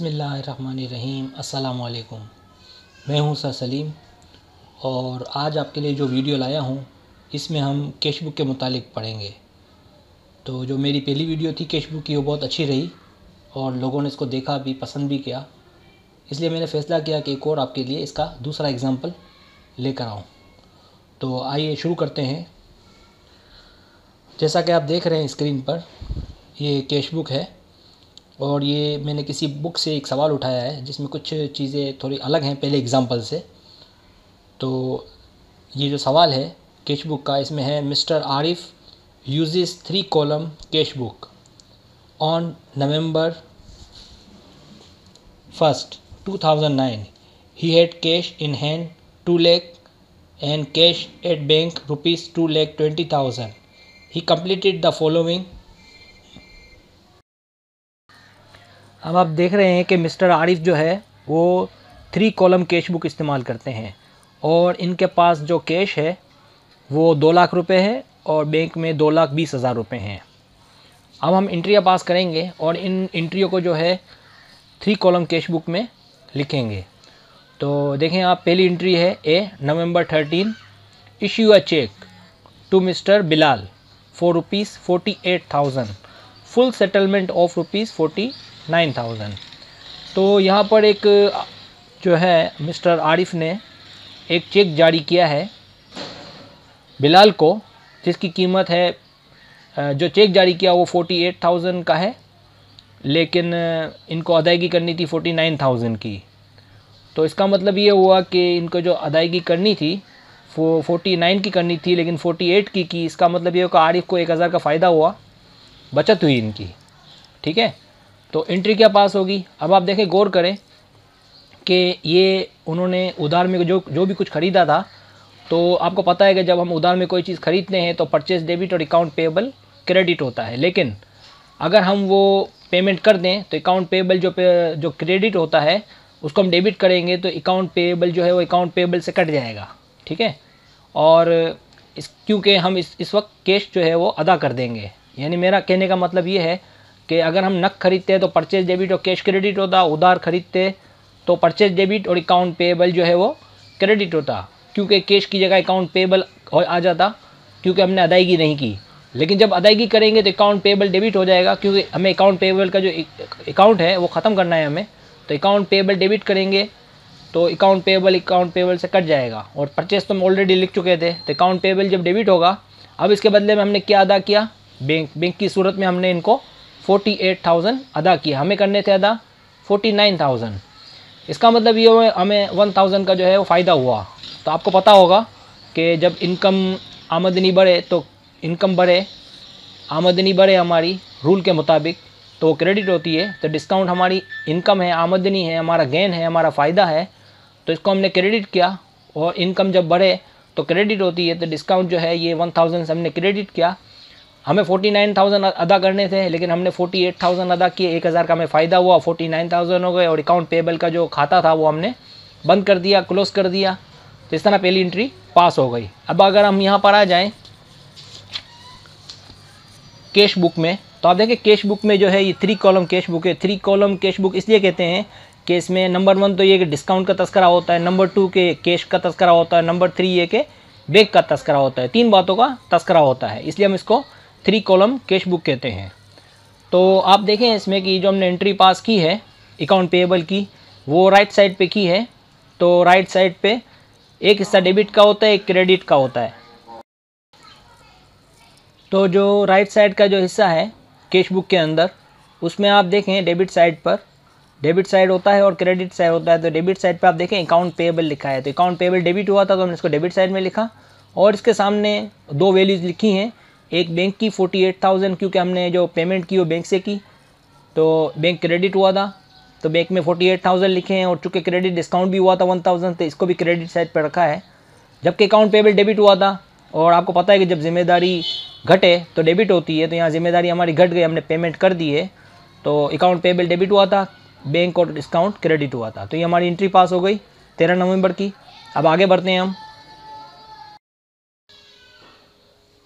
बिस्मिल्लाहिर्रहमानिर्रहीम। अस्सलामु अलैकुम। मैं हूं सर सलीम और आज आपके लिए जो वीडियो लाया हूं इसमें हम कैश बुक के मुतालिक पढ़ेंगे। तो जो मेरी पहली वीडियो थी कैश बुक की वो बहुत अच्छी रही और लोगों ने इसको देखा भी, पसंद भी किया, इसलिए मैंने फ़ैसला किया कि एक और आपके लिए इसका दूसरा एग्ज़ाम्पल लेकर आऊँ। तो आइए शुरू करते हैं। जैसा कि आप देख रहे हैं स्क्रीन पर, ये कैश बुक है और ये मैंने किसी बुक से एक सवाल उठाया है जिसमें कुछ चीज़ें थोड़ी अलग हैं पहले एग्ज़ाम्पल से। तो ये जो सवाल है कैश बुक का, इसमें है mister Arif uses 3 column cash book on November 1st 2009 he had cash in hand 2 lakh and cash at bank rupees 2,20,000. he completed the following. अब आप देख रहे हैं कि मिस्टर आरिफ जो है वो 3 कॉलम कैश बुक इस्तेमाल करते हैं और इनके पास जो कैश है वो 2 लाख रुपए है और बैंक में 2,20,000 रुपये हैं। अब हम एंट्रियाँ पास करेंगे और इन एंट्रियों को जो है 3 कॉलम कैश बुक में लिखेंगे। तो देखें आप, पहली एंट्री है November 13 issue a cheque to mister Bilal for ₹48,000 full settlement of ₹49,000। तो यहाँ पर एक जो है मिस्टर आरिफ ने एक चेक जारी किया है बिलाल को, जिसकी कीमत है, जो चेक जारी किया वो 48,000 का है, लेकिन इनको अदायगी करनी थी 49,000 की। तो इसका मतलब ये हुआ कि इनको जो अदायगी करनी थी वो 49 की करनी थी लेकिन 48 की। इसका मतलब ये हुआ आरिफ को 1,000 का फ़ायदा हुआ, बचत हुई इनकी। ठीक है, तो एंट्री क्या पास होगी। अब आप देखें, गौर करें कि ये उन्होंने उधार में जो भी कुछ ख़रीदा था, तो आपको पता है कि जब हम उधार में कोई चीज़ ख़रीदते हैं तो परचेज डेबिट और अकाउंट पेएबल क्रेडिट होता है। लेकिन अगर हम वो पेमेंट कर दें तो अकाउंट पेएबल जो क्रेडिट होता है उसको हम डेबिट करेंगे तो अकाउंट पेएबल जो है वो अकाउंट पेएबल से कट जाएगा। ठीक है, और क्योंकि हम इस वक्त कैश जो है वो अदा कर देंगे। यानी मेरा कहने का मतलब ये है कि अगर हम नक खरीदते हैं तो परचेज डेबिट और कैश क्रेडिट होता, उधार खरीदते तो परचेज डेबिट और अकाउंट पेएबल जो है वो क्रेडिट होता, क्योंकि कैश की जगह अकाउंट पेएबल आ जाता क्योंकि हमने अदायगी नहीं की। लेकिन जब अदायगी करेंगे तो अकाउंट पेएबल डेबिट हो जाएगा, क्योंकि हमें अकाउंट पेएबल का जो अकाउंट है वो ख़त्म करना है हमें। तो अकाउंट पेएबल डेबिट करेंगे तो अकाउंट पेएबल से कट जाएगा। और परचेस तो हम ऑलरेडी लिख चुके थे, तो अकाउंट पेएबल जब डेबिट होगा, अब इसके बदले में हमने क्या अदा किया, बैंक की सूरत में हमने इनको 48,000 अदा किया। हमें करने थे अदा 49,000। इसका मतलब ये हुआ हमें 1,000 का जो है वो फ़ायदा हुआ। तो आपको पता होगा कि जब आमदनी बढ़े तो आमदनी बढ़े हमारी रूल के मुताबिक तो वो क्रेडिट होती है। तो डिस्काउंट हमारी इनकम है, आमदनी है, हमारा गेन है, हमारा फ़ायदा है, तो इसको हमने क्रेडिट किया। और इनकम जब बढ़े तो क्रेडिट होती है, तो डिस्काउंट जो है ये 1,000 से हमने क्रेडिट किया। हमें 49,000 अदा करने थे लेकिन हमने 48,000 अदा किए, 1,000 का हमें फ़ायदा हुआ, 49,000 हो गए और अकाउंट पेएबल का जो खाता था वो हमने बंद कर दिया, क्लोज कर दिया। तो इस तरह पहली एंट्री पास हो गई। अब अगर हम यहाँ पर आ जाएं कैश बुक में, तो आप देखें कैश बुक में जो है ये 3 कॉलम कैश बुक है। 3 कॉलम कैश बुक इसलिए कहते हैं कि इसमें नंबर 1 तो ये कि डिस्काउंट का तस्करा होता है, नंबर 2 के कैश का तस्करा होता है, नंबर 3 ये कि बैंक का तस्करा होता है। 3 बातों का तस्करा होता है, इसलिए हम इसको 3 कॉलम कैश बुक कहते हैं। तो आप देखें इसमें कि जो हमने एंट्री पास की है अकाउंट पेएबल की, वो राइट साइड पे की है। तो राइट साइड पे एक हिस्सा डेबिट का होता है, एक क्रेडिट का होता है। तो जो राइट साइड का जो हिस्सा है कैश बुक के अंदर, उसमें आप देखें डेबिट साइड पर डेबिट साइड होता है और क्रेडिट साइड होता है। तो डेबिट साइड पे आप देखें अकाउंट पेएबल लिखा है, तो अकाउंट पेएबल डेबिट हुआ था तो हमने इसको डेबिट साइड में लिखा और इसके सामने 2 वैल्यूज़ लिखी हैं। एक बैंक की 48,000, क्योंकि हमने जो पेमेंट की वो बैंक से की, तो बैंक क्रेडिट हुआ था, तो बैंक में 48,000 लिखे हैं। और चूँकि क्रेडिट डिस्काउंट भी हुआ था 1,000, तो इसको भी क्रेडिट साइड पर रखा है। जबकि अकाउंट पेएबल डेबिट हुआ था और आपको पता है कि जब जिम्मेदारी घटे तो डेबिट होती है, तो यहाँ जिम्मेदारी हमारी घट गई, हमने पेमेंट कर दी है, तो अकाउंट पेएबल डेबिट हुआ था, बैंक और डिस्काउंट क्रेडिट हुआ था। तो ये हमारी एंट्री पास हो गई 13 नवंबर की। अब आगे बढ़ते हैं हम।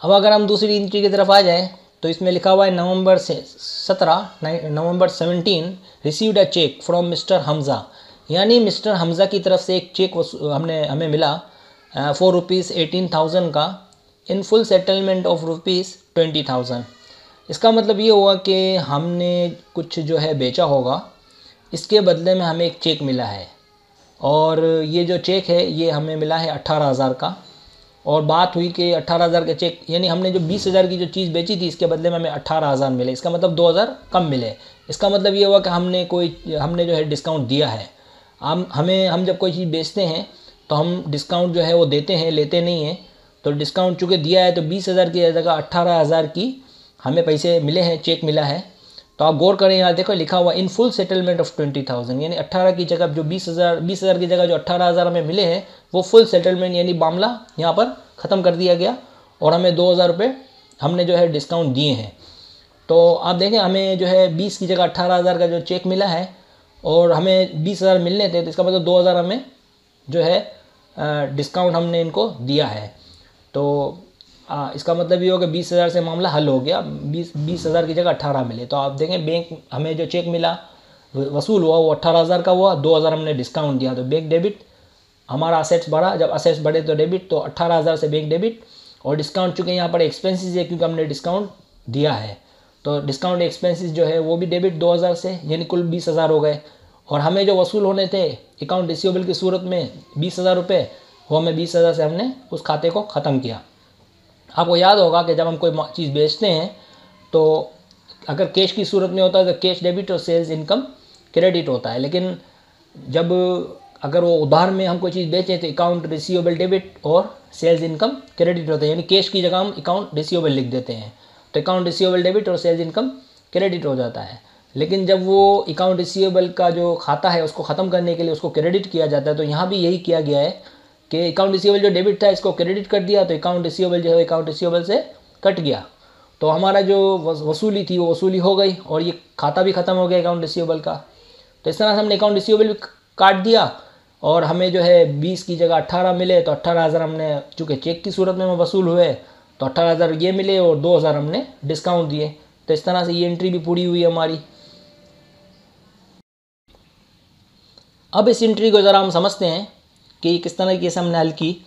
अब अगर हम दूसरी एंट्री की तरफ आ जाएं तो इसमें लिखा हुआ है November 17 received a cheque from mister Hamza, यानी मिस्टर हमज़ा की तरफ से एक चेक हमें मिला ₹18,000 का इन फुल सेटलमेंट ऑफ ₹20,000। इसका मतलब ये हुआ कि हमने कुछ जो है बेचा होगा, इसके बदले में हमें एक चेक मिला है, और ये जो चेक है ये हमें मिला है 18,000 का। और बात हुई कि 18,000 का चेक, यानी हमने जो 20,000 की जो चीज़ बेची थी इसके बदले में हमें 18,000 मिले, इसका मतलब 2,000 कम मिले। इसका मतलब ये हुआ कि हमने जो है डिस्काउंट दिया है। हम जब कोई चीज़ बेचते हैं तो हम डिस्काउंट जो है वो देते हैं, लेते नहीं हैं। तो डिस्काउंट चूँकि दिया है तो 20,000 की जगह 18,000 की हमें पैसे मिले हैं, चेक मिला है। तो आप गौर करें, यहाँ देखो लिखा हुआ इन फुल सेटलमेंट ऑफ 20,000, यानी 18 की जगह जो 20,000 की जगह जो 18,000 हमें मिले हैं वो फुल सेटलमेंट यानी मामला यहाँ पर ख़त्म कर दिया गया, और हमें 2,000 रुपये हमने जो है डिस्काउंट दिए हैं। तो आप देखें हमें जो है 20 की जगह 18,000 का जो चेक मिला है, और हमें 20,000 मिलने थे, तो इसका मतलब 2,000 हमें जो है डिस्काउंट हमने इनको दिया है। तो इसका मतलब ये होगा 20,000 से मामला हल हो गया, 20,000 की जगह 18 मिले। तो आप देखें बैंक हमें जो चेक मिला वसूल हुआ वो 18,000 का हुआ, 2,000 हमने डिस्काउंट दिया, तो बैंक डेबिट। हमारा असेट्स बढ़ा, जब असेट्स बढ़े तो डेबिट, तो 18,000 से बैंक डेबिट। और डिस्काउंट चूँकि यहाँ पर एक्सपेंसेस है क्योंकि हमने डिस्काउंट दिया है, तो डिस्काउंट एक्सपेंसेस जो है वो भी डेबिट 2,000 से, यानी कुल 20,000 हो गए। और हमें जो वसूल होने थे अकाउंट रिसीवेबल की सूरत में 20,000 रुपये, वो हमें 20,000 से हमने उस खाते को ख़त्म किया। आपको याद होगा कि जब हम कोई चीज़ बेचते हैं तो अगर कैश की सूरत में होता है तो कैश डेबिट और सेल्स इनकम क्रेडिट होता है, लेकिन जब अगर वो उधार में हम कोई चीज़ बेचें तो अकाउंट रिसीवेबल डेबिट और सेल्स इनकम क्रेडिट होता है, यानी कैश की जगह हम अकाउंट रिसीवेबल लिख देते हैं, तो अकाउंट रिसीवेबल डेबिट और सेल्स इनकम क्रेडिट हो जाता है। लेकिन जब वो अकाउंट रिसीवेबल का जो खाता है उसको ख़त्म करने के लिए उसको क्रेडिट किया जाता है, तो यहाँ भी यही किया गया है कि अकाउंट रिसीवेबल जो डेबिट था इसको क्रेडिट कर दिया, तो अकाउंट रिसीवेबल जो है अकाउंट रिसीवेबल से कट गया, तो हमारा जो वसूली थी वो वसूली हो गई, और ये खाता भी ख़त्म हो गया अकाउंट रिसीवेबल का। तो इस तरह से हमने अकाउंट रिसीवेबल भी काट दिया, और हमें जो है 20 की जगह 18 मिले, तो 18,000 हमने चूँकि चेक की सूरत में वसूल हुए तो 18,000 ये मिले, और 2,000 हमने डिस्काउंट दिए। तो इस तरह से ये एंट्री भी पूरी हुई हमारी। अब इस एंट्री को ज़रा हम समझते हैं कि किस तरह से हमने हल की।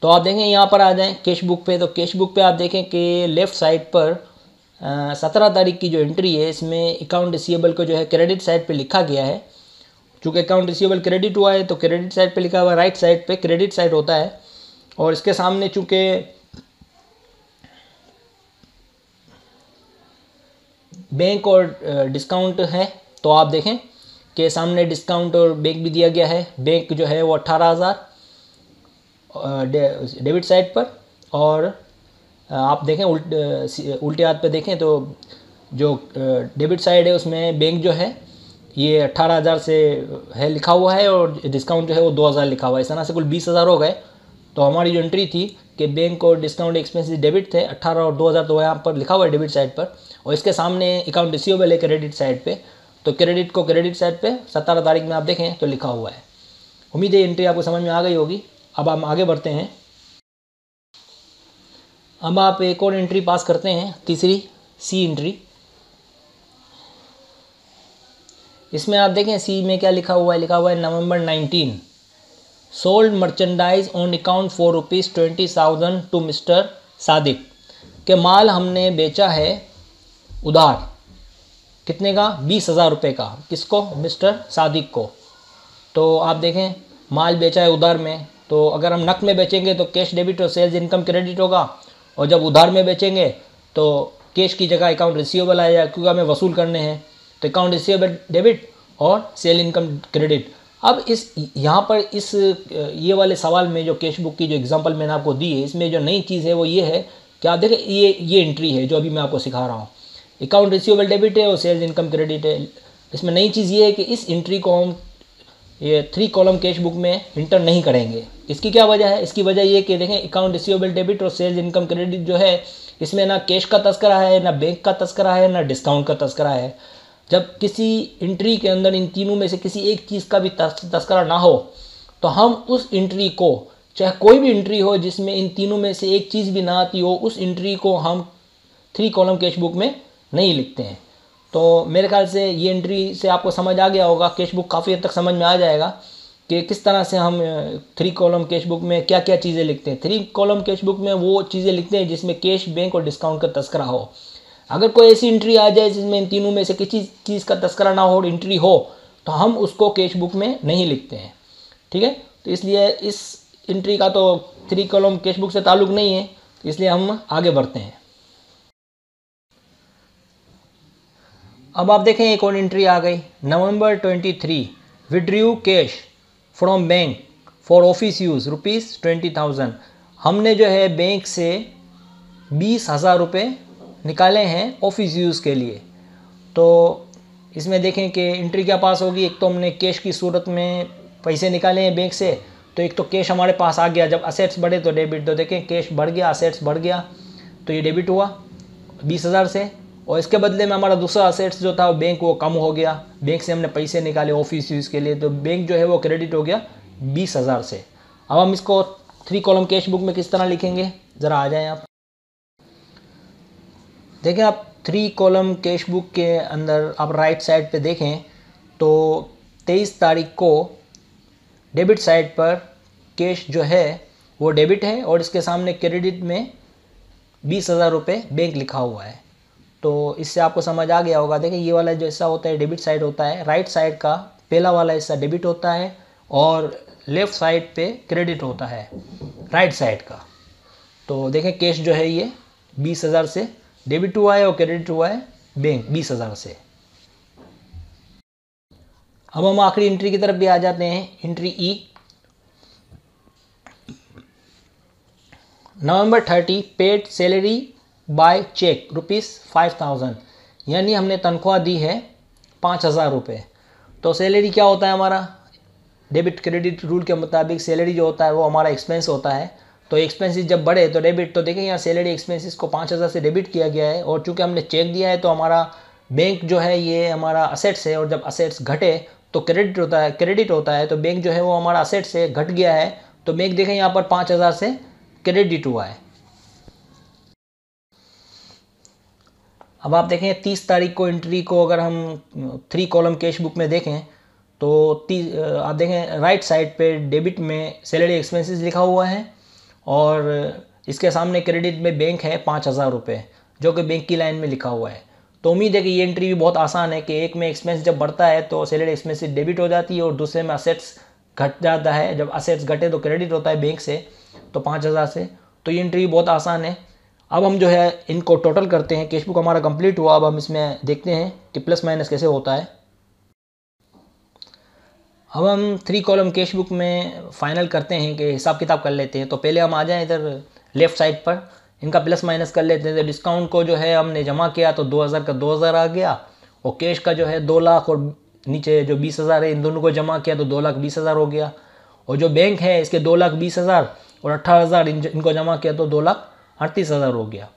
तो आप देखें यहाँ पर आ जाएं कैश बुक पे, तो कैश बुक पे आप देखें कि लेफ़्ट साइड पर 17 तारीख की जो एंट्री है इसमें अकाउंट रिसीवेबल को जो है क्रेडिट साइड पे लिखा गया है। चूँकि अकाउंट रिसीवेबल क्रेडिट हुआ है तो क्रेडिट साइड पे लिखा हुआ है, राइट साइड पे क्रेडिट साइड होता है, और इसके सामने चूँकि बैंक और डिस्काउंट है तो आप देखें कि सामने डिस्काउंट और बैंक भी दिया गया है। बैंक जो है वो 18,000 डेबिट साइड पर, और आप देखें उल्टे हाथ पे देखें तो जो डेबिट साइड है उसमें बैंक जो है ये 18,000 से है लिखा हुआ है, और डिस्काउंट जो है वो 2,000 लिखा हुआ है। इस तरह से कुल 20,000 हो गए। तो हमारी जो एंट्री थी कि बैंक और डिस्काउंट एक्सपेंसेस डेबिट थे 18 और 2,000, तो यहाँ पर लिखा हुआ है डेबिट साइड पर, और इसके सामने अकाउंट रिसीवेबल है क्रेडिट साइड पे, तो क्रेडिट को क्रेडिट साइड पे 17 तारीख में आप देखें तो लिखा हुआ है। उम्मीद है एंट्री आपको समझ में आ गई होगी। अब हम आगे बढ़ते हैं। अब आप एक और एंट्री पास करते हैं, तीसरी सी एंट्री। इसमें आप देखें सी में क्या लिखा हुआ है, लिखा हुआ है November 19 sold merchandise on account for ₹20,000 to mister Sadiq, के माल हमने बेचा है उधार, कितने का, 20,000 रुपये का, किसको, मिस्टर सादिक को। तो आप देखें माल बेचा है उधार में, तो अगर हम नकद में बेचेंगे तो कैश डेबिट और सेल्स इनकम क्रेडिट होगा, और जब उधार में बेचेंगे तो कैश की जगह अकाउंट रिसीवेबल आएगा क्योंकि हमें वसूल करने हैं, तो अकाउंट रिसीवेबल डेबिट और सेल इनकम क्रेडिट। अब इस यहाँ पर इस ये वाले सवाल में जो कैश बुक की जो एग्जांपल मैंने आपको दी है इसमें जो नई चीज़ है वो ये है कि आप देखें ये एंट्री है जो अभी मैं आपको सिखा रहा हूँ, अकाउंट रिसीवेबल डेबिट है और सेल्स इनकम क्रेडिट है। इसमें नई चीज़ ये है कि इस एंट्री को हम ये 3 कॉलम कैश बुक में इंटर नहीं करेंगे। इसकी क्या वजह है, इसकी वजह ये कि देखें अकाउंट रिसीवेबल डेबिट और सेल्स इनकम क्रेडिट जो है इसमें ना कैश का तस्करा है, ना बैंक का तस्करा है, ना डिस्काउंट का तस्करा है। जब किसी एंट्री के अंदर इन तीनों में से किसी एक चीज़ का भी तस्करा ना हो तो हम उस एंट्री को, चाहे कोई भी एंट्री हो जिसमें इन तीनों में से एक चीज़ भी ना आती हो, उस एंट्री को हम 3 कॉलम कैश बुक में नहीं लिखते हैं। तो मेरे ख्याल से ये एंट्री से आपको समझ आ गया होगा, कैश बुक काफ़ी हद तक समझ में आ जाएगा कि किस तरह से हम 3 कॉलम कैश बुक में क्या क्या चीज़ें लिखते हैं। 3 कॉलम कैश बुक में वो चीज़ें लिखते हैं जिसमें कैश, बैंक और डिस्काउंट का तस्करा हो। अगर कोई ऐसी एंट्री आ जाए जिसमें इन तीनों में से किसी चीज़ का तस्करा ना हो और एंट्री हो, तो हम उसको कैश बुक में नहीं लिखते हैं। ठीक है, तो इसलिए इस एंट्री का तो 3 कॉलम कैश बुक से ताल्लुक़ नहीं है, इसलिए हम आगे बढ़ते हैं। अब आप देखें एक और एंट्री आ गई, नवंबर 23 withdrew cash from bank for office use ₹20,000। हमने जो है बैंक से 20,000 रुपये निकाले हैं ऑफिस यूज़ के लिए। तो इसमें देखें कि एंट्री क्या पास होगी। एक तो हमने कैश की सूरत में पैसे निकाले हैं बैंक से, तो एक तो कैश हमारे पास आ गया। जब असेट्स बढ़े तो डेबिट, तो देखें कैश बढ़ गया, असेट्स बढ़ गया, तो ये डेबिट हुआ 20,000 से। और इसके बदले में हमारा दूसरा असेट्स जो था वो बैंक, वो कम हो गया। बैंक से हमने पैसे निकाले ऑफिस यूज़ के लिए, तो बैंक जो है वो क्रेडिट हो गया 20,000 से। अब हम इसको 3 कॉलम कैश बुक में किस तरह लिखेंगे, ज़रा आ जाएं आप। देखें आप 3 कॉलम कैश बुक के अंदर आप राइट साइड पे देखें तो 23 तारीख को डेबिट साइड पर कैश जो है वो डेबिट है और इसके सामने क्रेडिट में 20,000 रुपये बैंक लिखा हुआ है। तो इससे आपको समझ आ गया होगा। देखिए ये वाला जो हिस्सा होता है डेबिट साइड होता है, राइट साइड का पहला वाला हिस्सा डेबिट होता है और लेफ़्ट साइड पे क्रेडिट होता है राइट साइड का। तो देखें कैश जो है ये 20,000 से डेबिट हुआ है और क्रेडिट हुआ है बैंक 20,000 से। अब हम आखिरी एंट्री की तरफ भी आ जाते हैं, एंट्री ई। नवंबर 30 पेड सैलरी बाय चेक ₹5,000, यानी हमने तनख्वाह दी है 5,000 रुपये। तो सैलरी क्या होता है हमारा, डेबिट क्रेडिट रूल के मुताबिक सैलरी जो होता है वो हमारा एक्सपेंस होता है। तो एक्सपेंसेस जब बढ़े तो डेबिट, तो देखें यहाँ सैलरी एक्सपेंसेस को 5,000 से डेबिट किया गया है और चूंकि हमने चेक दिया है तो हमारा बैंक जो है ये हमारा असेट्स है और जब असेट्स घटे तो क्रेडिट होता है। तो बैंक जो है वो हमारा असेट्स से घट गया है, तो बैंक देखें यहाँ पर 5,000 से क्रेडिट हुआ है। अब आप देखें 30 तारीख को एंट्री को अगर हम 3 कॉलम कैश बुक में देखें तो आप देखें राइट साइड पे डेबिट में सैलरी एक्सपेंसेस लिखा हुआ है और इसके सामने क्रेडिट में बैंक है 5,000 रुपये जो कि बैंक की लाइन में लिखा हुआ है। तो उम्मीद है कि ये एंट्री भी बहुत आसान है कि एक में एक्सपेंस जब बढ़ता है तो सैलरी एक्सपेंसेस डेबिट हो जाती है और दूसरे में असेट्स घट जाता है। जब असेट्स घटे तो क्रेडिट होता है बैंक से, तो 5,000 से। तो ये एंट्री बहुत आसान है। अब हम जो है इनको टोटल करते हैं। कैश बुक हमारा कंप्लीट हुआ। अब हम इसमें देखते हैं कि प्लस माइनस कैसे होता है। अब हम 3 कॉलम कैश बुक में फाइनल करते हैं कि हिसाब किताब कर लेते हैं। तो पहले हम आ जाएं इधर लेफ़्ट साइड पर, इनका प्लस माइनस कर लेते हैं। तो डिस्काउंट को जो है हमने जमा किया तो 2,000 का 2,000 आ गया और कैश का जो है 2 लाख और नीचे जो 20,000 है, इन दोनों को जमा किया तो 2,20,000 हो गया। और जो बैंक है इसके 2,20,000 और 18,000 इनको जमा किया तो 2,38,000 हो गया।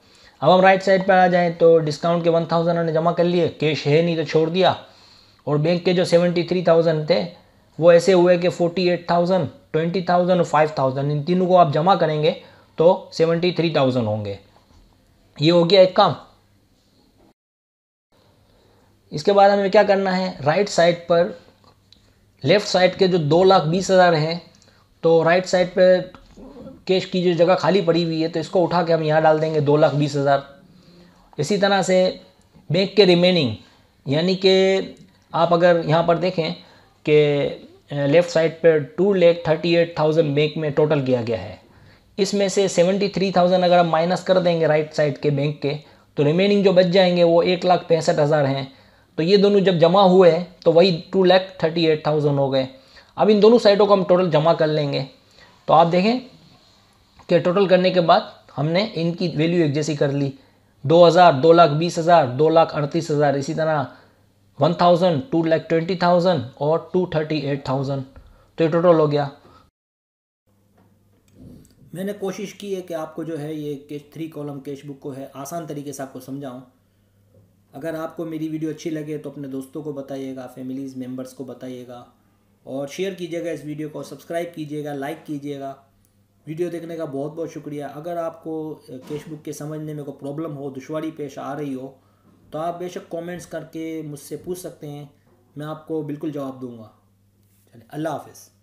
अब हम राइट साइड पर आ जाएँ तो डिस्काउंट के 1,000 हमने जमा कर लिए, कैश है नहीं तो छोड़ दिया। और बैंक के जो 73,000 थे वो ऐसे हुए कि 48,000, 20,000 और 5,000, इन तीनों को आप जमा करेंगे तो 73,000 होंगे। ये हो गया एक काम। इसके बाद हमें क्या करना है, राइट साइड पर लेफ़्ट साइड के जो 2,20,000 हैं, तो राइट साइड पर कैश की जो जगह खाली पड़ी हुई है तो इसको उठा के हम यहाँ डाल देंगे 2,20,000। इसी तरह से बैंक के रिमेनिंग, यानी कि आप अगर यहाँ पर देखें कि लेफ़्ट साइड पर 2,38,000 बैंक में टोटल किया गया है। इसमें से 73,000 अगर हम माइनस कर देंगे राइट साइड के बैंक के, तो रिमेनिंग जो बच जाएंगे वो 1,65,000 हैं। तो ये दोनों जब जमा हुए तो वही 2,38,000 हो गए। अब इन दोनों साइडों को हम टोटल जमा कर लेंगे। तो आप देखें कि टोटल करने के बाद हमने इनकी वैल्यू एक जैसी कर ली, 2,000, 2,20,000, 2,38,000, इसी तरह 1,000, 2,20,000 और 2,38,000। तो ये टोटल हो गया। मैंने कोशिश की है कि आपको जो है ये 3 कॉलम कैश बुक को है आसान तरीके से आपको समझाऊं। अगर आपको मेरी वीडियो अच्छी लगे तो अपने दोस्तों को बताइएगा, फैमिलीज़ मेम्बर्स को बताइएगा और शेयर कीजिएगा इस वीडियो को, सब्सक्राइब कीजिएगा, लाइक कीजिएगा वीडियो देखने का बहुत बहुत शुक्रिया। अगर आपको कैश बुक के समझने में कोई प्रॉब्लम हो, दुश्वारी पेश आ रही हो, तो आप बेशक कमेंट्स करके मुझसे पूछ सकते हैं, मैं आपको बिल्कुल जवाब दूंगा। चलिए, अल्लाह हाफ़िज़।